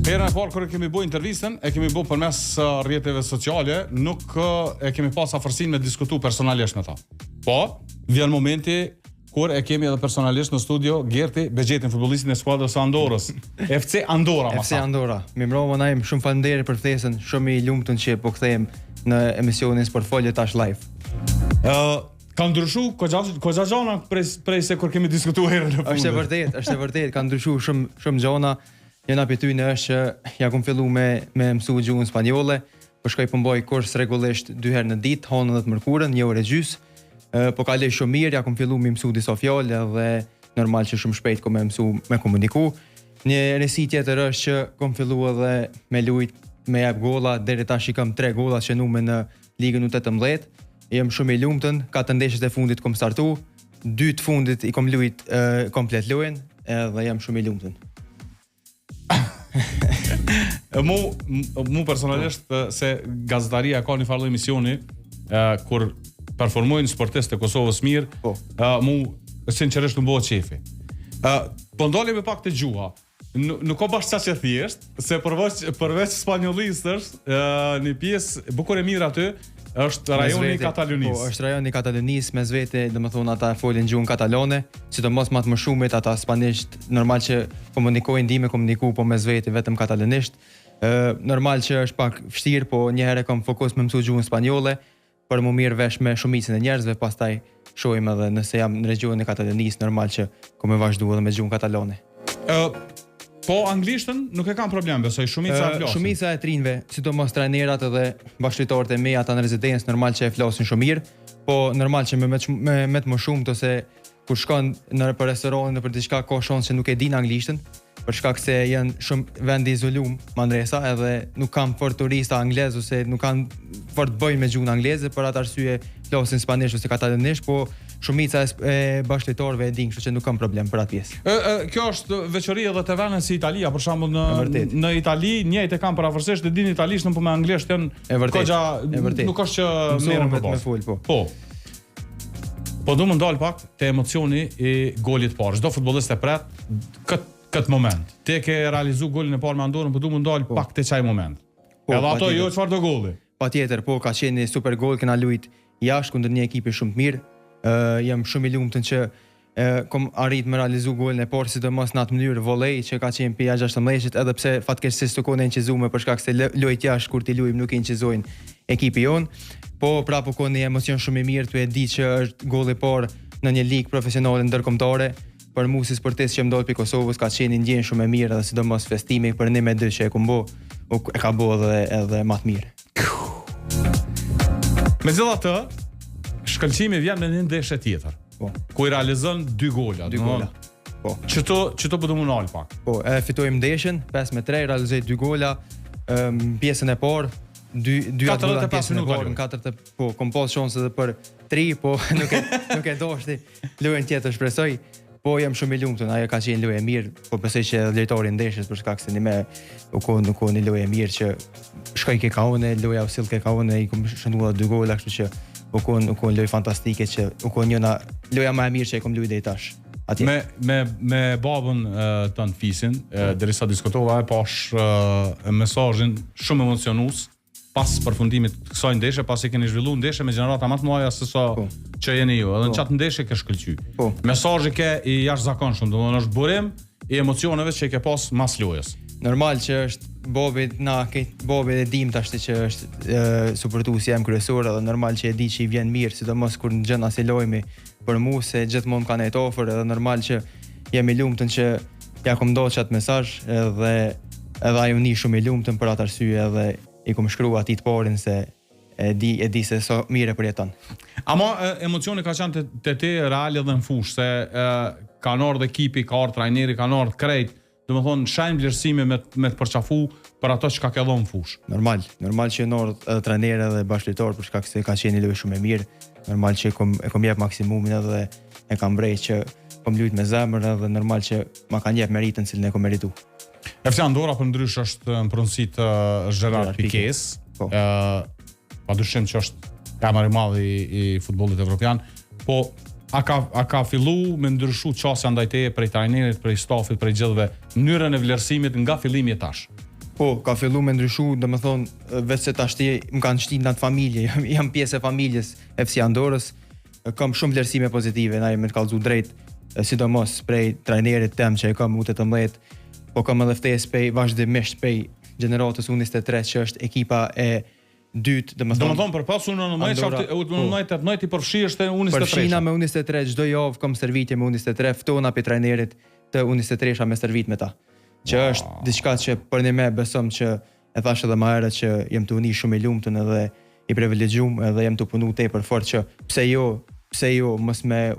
Herën e parë kur e kemi bërë intervistën, e kemi bërë përmes rrjeteve sociale, nuk e kemi pas afërsinë me diskutu personalisht me ta. Po, vjen momenti kur e kemi edhe personalisht në studio Gerti Begjetin, futbollistin e skuadrës së Andorrës. FC Andorra, FC Andorra. Mi mbroma naim, shumë faleminderit për ftesën, shumë i lumtur që po kthehem në emisionin Sportfolio tash live. Ka ndryshu koxa gjona prej se kur kemi diskutuar herën e fundit. Është e vërtet, ka ndryshu shumë gjona. Jena për ty në është që ja kom fillu me mësu gjuhën spanjolle, po shkoj pëmboj kurs regullisht 2 herë në ditë, honën dhe të mërkurën, 1 orë e gjys, po kalej shumë mirë, ja kom fillu me mësu disa fjalë dhe normal që shumë shpejt kom me mësu me komuniku. Një rësi tjetër është që kom fillu edhe me lujt, me jep gola, deri tash i kam 3 gola që nume në ligën U18, jem shumë i lumtën, 4 ndeshjet e fundit kom startu, 2 të fundit i kom lujt komplet lojën, edhe jam shumë i lumtën. Mu personalisht se gazetaria ka një farë emisioni kur performojnë sportistë e Kosovës mirë, mu sinqerisht më bëhet qefi. Po ndalemi me pak të gjuha. Nuk ka bashkë që thjesht, se përveç spanjollisë është një pjesë bukur e mirë aty, është rajoni Katalonisë. Po, është rajoni Katalonisë, mes vete, domethënë ata folin gjuhën katalane, sidomos më shumit ata spanisht, normal që komunikojnë, ndihmë komuniku po mes vete vetëm katalanisht. Normal që është pak vështirë, po një herë kam fokus me mësu gjuhën spanjolle, për më mirë vesh me shumicën e njerëzve, pastaj shohim edhe nëse jam në regionin e Katalonisë, normal që kam e vazhduar edhe me gjuhën katalane. Po anglishtën nuk e kam problem, besoj shumica e flasin. Shumica e trinjve, sidomos trajnerat edhe bashkëtorët e mi, ata në rezidencë normal që e flasin shumë mirë, po normal që me të më shumë ose kur shkon në për restoranin në për diçka ka shans që nuk e din anglishtën, për shkak se janë shumë vende izolum Mandresa edhe nuk kanë fort turista anglez ose nuk kanë fort bëjnë me gjuhën angleze, për atë arsye flasin spanisht ose katalanisht, po shumica e bashkëtorëve e din, kështu që nuk kam problem për atë pjesë. Kjo është veçori edhe te vende si Italia, për shembull në Itali, njëjtë kanë parafërsisht, din italisht, po me anglisht janë goxha, nuk është që merren me fol, po. Po du më ndalë pak te emocioni i golit parë. Çdo futbollist e pret këtë moment. Te ke realizu golin e parë me Andorrën, po du më ndalë pak te çaj moment. Edhe ato jo çfarë do golli. Patjetër, po ka qenë një super gol, kena luajt jashtë kundër një ekipi shumë të mirë. Jam shumë i lumtën që kom arrit me realizu golin e parë, sidomos në atë mënyrë volej që ka qenë pia 16, edhe pse fatkeqësisht nuk kanë inqizuar për shkak se luajt jashtë kur ti luajmë nuk inqizojnë ekipi jon. Po prapë ka një emocion shumë i mirë, tu e di që është golli i parë në një ligë profesionale ndërkombëtare. Për mua si sportist që më ndodh pi Kosovës ka qenë një ndjenjë shumë e mirë, edhe sidomos festimi për 1-2 që e kumbo, e ka bërë edhe më të mirë. Megjithatë, shkëlqimi vjen me një ndeshje tjetër. Po. Ku i realizon 2 gola. 2 gola. Po. Çto po do më nal pak. Po, e fitojmë ndeshjen 5-3, realizoi 2 gola. Pjesën e parë 2 gola pjesën e parë, në 4 po kom pas shanse edhe për 3, po nuk e doshti. Lojën tjetër shpresoj. Po jam shumë i lumtur, ajo ka qenë lojë e mirë, po besoj që lojtori i ndeshjes për shkak se u kon një lojë e mirë që shkoi ke kaune, loja u sill ke kaune, i kom shënuar 2 gola, kështu që u kon lojë fantastike që u kon njëna loja më e mirë që e kom luajtur deri tash. Atje. Me babën ton Fisin, derisa diskutova e pash mesazhin shumë emocionues pas përfundimit të kësaj ndeshje, pasi keni zhvilluar ndeshje me gjenerata më të mëdha se sa që jeni ju. Edhe në çat ndeshje ke shkëlqy. Mesazhi ke i jashtëzakonshëm, domethënë është burim i emocioneve që ke pas mas lojës. Normal që është bobi e dim tash që është suportuesi jam kryesor, edhe normal që e di që i vjen mirë, sidomos kur në gjëna si lojmi për mua se gjithmonë kanë të ofër, edhe normal që jam i lumtën që ja kom dhënë çat mesazh edhe ai uni shumë i lumtën për atë arsye edhe i kom shkruar atij të parin se e di se so mirë përjeton. Ama emocioni ka qenë te ti real edhe në fushë, se kanë ardhur ekipi, ka ardhur trajneri, kanë ardhur krejt, domethënë shajm vlerësime me të përçafu për ato që ka dhënë në fushë. Normal që në ardhur trajnerë dhe bashkëtor për shkak se ka qenë një lojë shumë e mirë. Normal që e kom jep maksimumin edhe e kam brej që kom luajt me zemër edhe normal që ma kanë jep meritën cilën e kom merituar. FC Andorra për ndrysh është në pronësi të Gerard Piqués. Padyshim që është kamari i madh i futbollit evropian, po a ka fillu me ndryshu qasja ndaj teje prej trajnerit, prej stafit, prej gjithëve, mënyrën e vlerësimit nga fillimi e tash? Po, ka fillu me ndryshu, domethënë vetë se tash më kanë shtinë në familje, jam pjesë e familjes FC Andorës, kam shumë vlerësime pozitive, na jemi të kallëzu drejt, sidomos prej trajnerit tem që e kam U18, po kam edhe ftesë prej vazhdimisht prej gjeneratës U23 që është ekipa e dytë, domethënë për pas U19 i përfshirësh te U23. Përfshina me U23 çdo javë kam servitje me U23, ftona pe trajnerit të U23-sha me servit me ta. Që është diçka që për ne besom që e thash edhe më herët që jem të uni shumë i lumtur edhe i privilegjuar edhe jem të punu tepër fort që pse jo mos me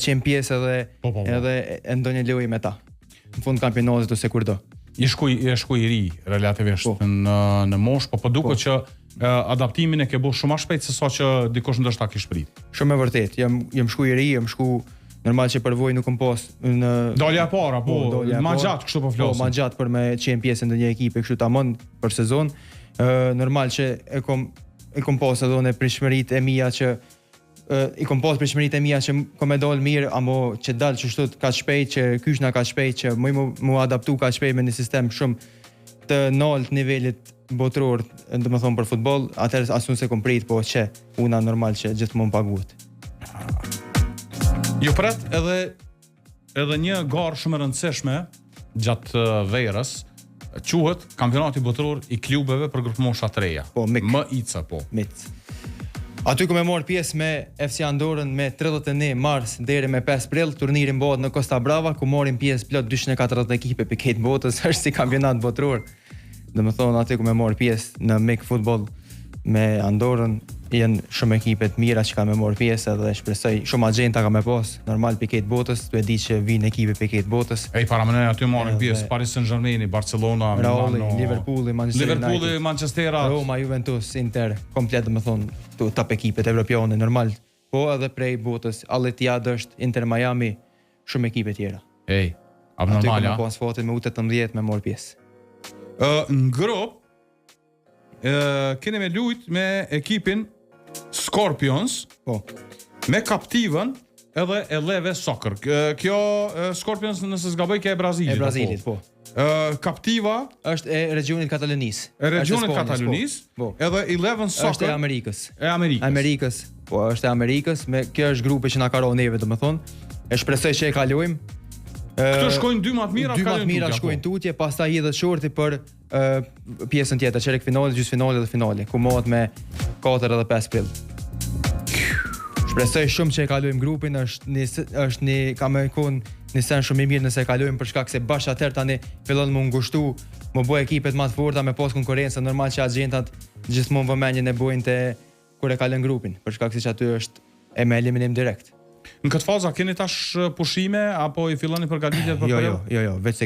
qenë pjesë edhe e ndonjë lojë me ta. Në fund kampionatit ose kurdo. Je shkuj i ri relativisht në moshë, po duket që adaptimin e ke bërë shumë më shpejt se sa që dikush ndoshta kish prit. Shumë e vërtet. Jam shkuj i ri, jam shku normal që përvoj nuk kom pas në dolja para, ma gjatë kështu po flasim. Po, ma gjatë për me qenë pjesë në një ekipe kështu tamam për sezon. Normal që e kom pas edhe në prishmëritë e mia që kom e dal mirë, amo që dal çështu kaq shpejt që kyshna kaq shpejt që mu adaptu kaq shpejt me një sistem shumë të nalt nivelit botror, domethënë për futboll, atëherë asun se kom prit, po që una normal që gjithmonë paguhet. Ju pret edhe një garë shumë e rëndësishme gjatë verës, quhet kampionati botror i klubeve për grupë mosha të reja. Po, MIC, po. MIC. Aty ku me marr pjesë me FC Andorën me 31 mars deri me 5 prill, turniri mbahet në Costa Brava, ku marrin pjesë plot 240 ekipe për këtë botës, është si kampionat botror. Domethënë aty ku me marr pjesë në MIC futboll me Andorën, janë shumë ekipe të mira që kanë me marr pjesë dhe shpresoj shumë agjenta ka me pas, normal për këtë botës, tu e di që vinë ekipe për këtë botës. Ej, para mëne aty marrin pjesë Paris Saint-Germain, Barcelona, Milano, Liverpool, Manchester, Roma, Juventus, Inter, komplet domethënë top ekipet evropiane normal. Po edhe prej botës, Al Ittihad është, Inter Miami, shumë ekipe tjera. Ej, abnormal, ja. Aty ku pas fatin me U18 me marr pjesë. Në grup keni me lujt me ekipin Scorpions, po, me Captivan edhe Eleve Soccer. Kjo Scorpions nëse s'gaboj ke e Brazilit. E Brazilit, po. Captiva është e regionit Katalonisë. Po. Edhe Eleven Soccer është e Amerikës. Amerikës. Po, është e Amerikës, kjo është grupi që na ka rënë neve, domethënë. E shpresoj që e kalojmë. Këto shkojnë dy më të mira, shkojnë tutje, pastaj hidhet shorti për pjesën tjetër, çerek finale, gjysmëfinale dhe finale, ku mohet me 4 edhe 5 prill. Shpresoj shumë që e kalojmë grupin, ka më qenë një sen shumë i mirë nëse e kalojmë për shkak se bash atëherë tani fillon më ngushtu, më bëj ekipet më të forta me pas konkurrencë, normal që agjentat gjithmonë vëmendjen e bojnë te kur e kalojnë grupin, për shkak se aty është e me eliminim direkt. Në këtë faza keni tash pushime apo i filloni përgatitjet për periudhën? Jo, vetë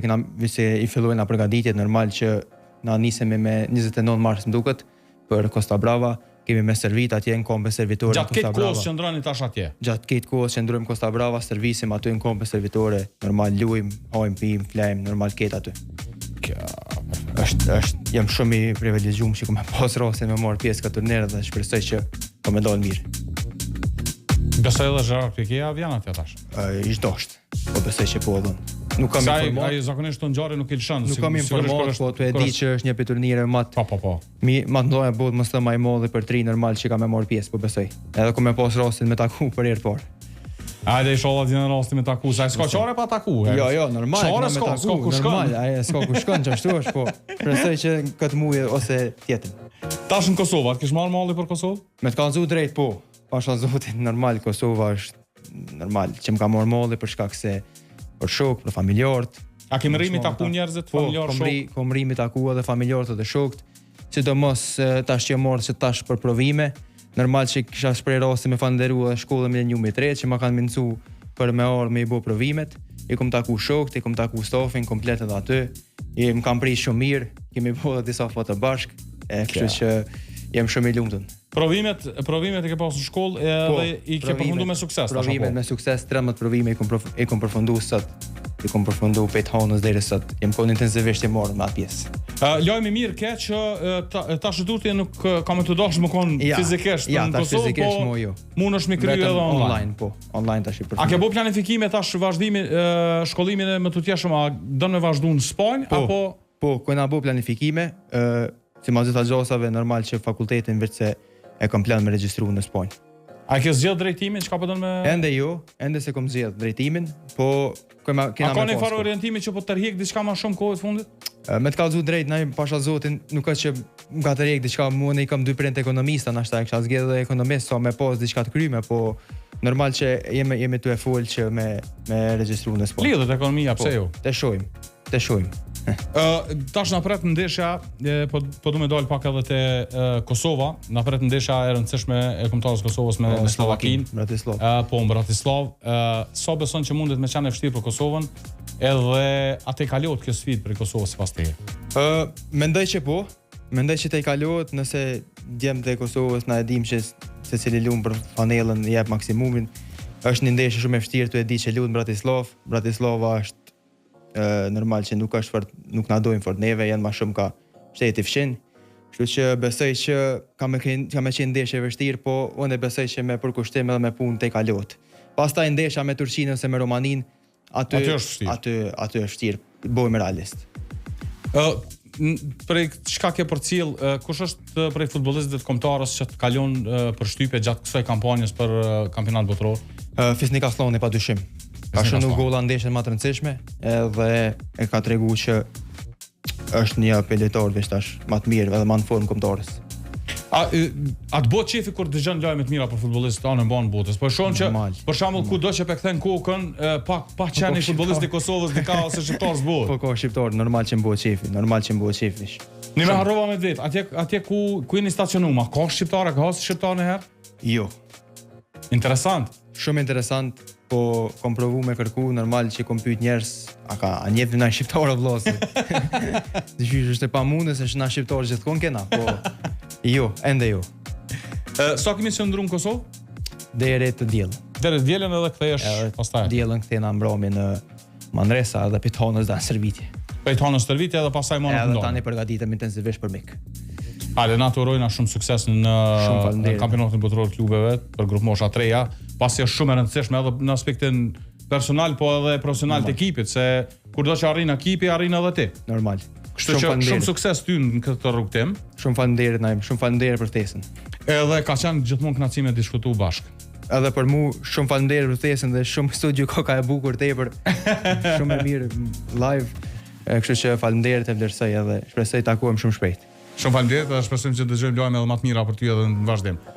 i fillojnë përgatitjet, normal që na nisemi me 29 mars më duket për Costa Brava, kemi me servit atje në kombe servitore Costa Brava. Gjatë këtë kohës që ndroni tash atje? Gjatë këtë kohës që ndrojmë Costa Brava, servisim aty në kombe servitore, normal lujm, hajm, pim, flajm, normal këtë aty. Jam shumë i privilegjuar që kam pas rastin me marr pjesë këtë turnir dhe shpresoj që po më dal mirë. Besoj edhe Gerard Piqué vjen atje tash. I dosht. Po besoj që po dhon. Nuk kam informuar. Ai zakonisht të ngjarë nuk i lëshon. Nuk kam informuar, po tu e di që është një turnire më të. Po. Më të ndoja bëhet më së më i madh për 3 normal që kam marr pjesë, po besoj. Edhe ku më pas rastin me taku për herë të parë. Hajde inshallah të jenë rasti me taku, sa s'ka çore pa taku. Jo, normal. Çore s'ka ku shkon. Normal, ai s'ka ku shkon, çashtu është, po. Presoj që këtë muaj ose tjetër. Tash në Kosovë, kish marr malli për Kosovë? Me të kallzu drejt, po. Pasha zotin, normal Kosova është normal që më ka marr malli për shkak se për shok, për familjarët. A kemi rrimi taku njerëzit, familjar, shok? Po, kom rrimi taku edhe familjarët dhe shokët. Sidomos tash që morr që tash për provime. Normal që kisha shpreh rasti me falënderu edhe shkollën Millenniumi 3 që ma kanë mëncu për me orë me i bo provimet. I kom taku shokët, i kom taku stafin komplet edhe aty. Më kam prish shumë mirë, kemi bo dhe disa foto bashk, kështu që jem shumë i lumtur. Provimet i ke pasur në shkollë edhe i ke përfundu me sukses. Provimet me sukses, 13 provime i kom përfundu sot. I kom përfundu 5 honës deri sot. Jem kon intensivisht e marrë me atë pjesë. Lajmi mirë ke që tash tutje nuk ka më të dashur më kon fizikisht në Kosovë, po mundesh me kryer edhe online. Po, online tash i përfundoj. A ke bërë planifikime tash vazhdimi shkollimin më të tjeshëm, a don me vazhdu në Spanjë apo Po, kena bo planifikime, si ma zëta gjosave, normal që fakultetin veç se e kam plan me regjistru në Spanjë. A ke zgjedh drejtimin, çka po don me? Ende jo, ende se kom zgjedh drejtimin, po kena A ka një farë orientimi që po tërhiq diçka më shumë kohë të fundit? Me të kallëzu drejt, na pasha zotin, nuk ka që nga të rjek diçka, mua ne i kam 2 prind ekonomista, nashta e kisha zgjedhë dhe ekonomist, so me pas diçka të kryme, po normal që jemi tu e fol që me regjistru në Spanjë. Lidhet ekonomia, pse jo? Te shohim. Tash na pret ndeshja, po du me dal pak edhe te Kosova, na pret ndeshja e rëndësishme e kombëtarës Kosovës me Slovakinë. Bratislav. Po, Bratislav. Sa beson që mundet me qenë e vështirë për Kosovën, edhe atë i kalohet kjo sfidë për Kosovën sipas teje? Mendoj që po. Mendoj që te i kalohet nëse djemtë e Kosovës na e dim që secili luan për fanellën jep maksimumin. Është një ndeshje shumë e vështirë, tu e di që luan Bratislav. Bratislava është normal që nuk na dojnë fort neve, janë ma shumë ka shteti fshin. Kështu që besoj që ka me qenë ndeshje e vështirë, po unë besoj që me përkushtim edhe me punë te kalohet. Pastaj ndeshja me Turqinë ose me Romaninë, aty është vështirë, bojmë realist. Prej çka ke përcjell, kush është prej futbollistëve të kombëtarës që të kalon për shtypje gjatë kësaj kampanjës për kampionat botror? Fisnik Aslani padyshim. Ka shënu golla ndeshjen më të rëndësishme, edhe e ka tregu që është një peletor veç tash më të mirë edhe më në formë kombëtarës. A të bëhet qefi kur dëgjon lajme të mira për futbollistët anë mban botës? Po shohim që për shembull kudo që pe kthen kokën, pa qenë futbollisti i Kosovës dika ose shqiptar s'bëhet. Po ka shqiptar, normal që m'bëhet qefi, Ne me harrova me vet, atje ku jeni stacionuar, ka shqiptarë, ka shqiptar në herë? Jo. Interesant. Shumë interesant, po kom provu me kërku, normal që kom pyet njerëz, a njeh na shqiptar o vllazë. Dëshish është e pamundës, është na shqiptar gjithkohon kena, po jo, ende jo. Sa kemi qëndruar në Kosovë? Deri të diell. Deri të diellën edhe kthehesh pastaj. Diellën kthena mbrëmje në Manresa dhe Pitonës dhe Servitje. Pitonës Servitje edhe pastaj më në Edhe tani përgatitem intensivisht për mik. Ale, na të urojna shumë sukses në kampionatin botror të klubeve për grup mosha 3-ja, pasi është shumë e rëndësishme edhe në aspektin personal, po edhe profesional të ekipit, se kurdo që arrin ekipi, arrin edhe ti. Normal. Kështu që shumë sukses ty në këtë rrugtim. Shumë faleminderit Naim, shumë faleminderit për ftesën. Edhe ka qenë gjithmonë kënaqësi me diskutu bashkë. Edhe për mu shumë faleminderit për ftesën dhe shumë studio ka e bukur tepër. Shumë e mirë live. Kështu që faleminderit e vlerësoj edhe shpresoj të takohem shumë shpejt. Shumë faleminderit dhe shpresojmë që dëgjojmë lajme edhe më të mira për ty edhe në vazhdim.